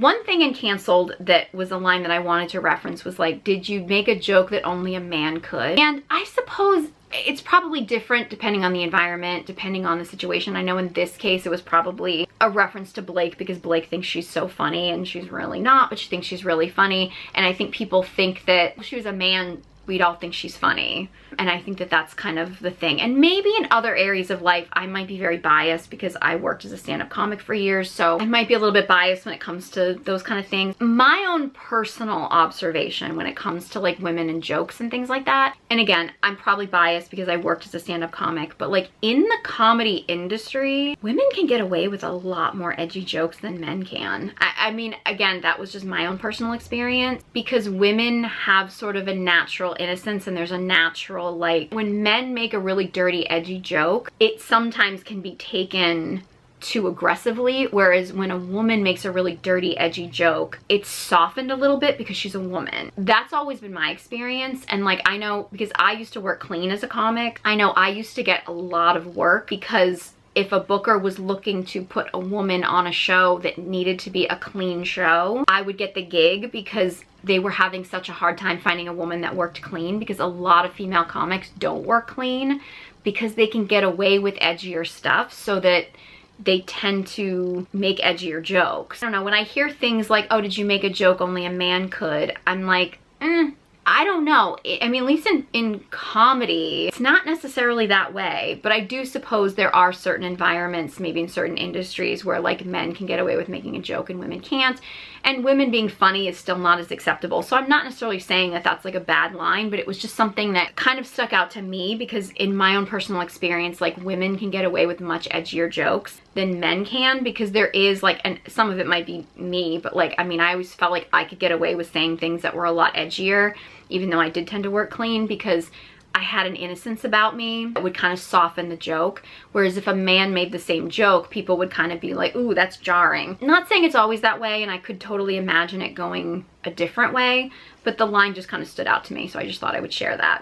One thing in Canceled that was a line that I wanted to reference was like, did you make a joke that only a man could? And I suppose it's probably different depending on the environment, depending on the situation. I know in this case it was probably a reference to Blake because Blake thinks she's so funny and she's really not, but she thinks she's really funny. And I think people think that if she was a man, we'd all think she's funny. And I think that that's kind of the thing. And maybe in other areas of life, I might be very biased because I worked as a stand-up comic for years. So I might be a little bit biased when it comes to those kind of things. My own personal observation when it comes to like women and jokes and things like that. And again, I'm probably biased because I worked as a stand-up comic, but like in the comedy industry, women can get away with a lot more edgy jokes than men can. I mean, again, that was just my own personal experience because women have sort of a natural innocence and there's a natural, like, when men make a really dirty, edgy joke, it sometimes can be taken too aggressively, whereas when a woman makes a really dirty, edgy joke, it's softened a little bit because she's a woman. That's always been my experience. And like, I know because I used to work clean as a comic, I know I used to get a lot of work because if a booker was looking to put a woman on a show that needed to be a clean show, I would get the gig because they were having such a hard time finding a woman that worked clean, because a lot of female comics don't work clean because they can get away with edgier stuff, so that they tend to make edgier jokes. I don't know, when I hear things like, oh, did you make a joke only a man could? I'm like, I don't know. I mean, at least in comedy, it's not necessarily that way, but I do suppose there are certain environments, maybe in certain industries, where like men can get away with making a joke and women can't, and women being funny is still not as acceptable. So I'm not necessarily saying that that's like a bad line, but it was just something that kind of stuck out to me because in my own personal experience, like women can get away with much edgier jokes than men can, because there is like, and some of it might be me, but like, I mean, I always felt like I could get away with saying things that were a lot edgier, even though I did tend to work clean, because I had an innocence about me that would kind of soften the joke. Whereas if a man made the same joke, people would kind of be like, ooh, that's jarring. Not saying it's always that way, and I could totally imagine it going a different way, but the line just kind of stood out to me, so I just thought I would share that.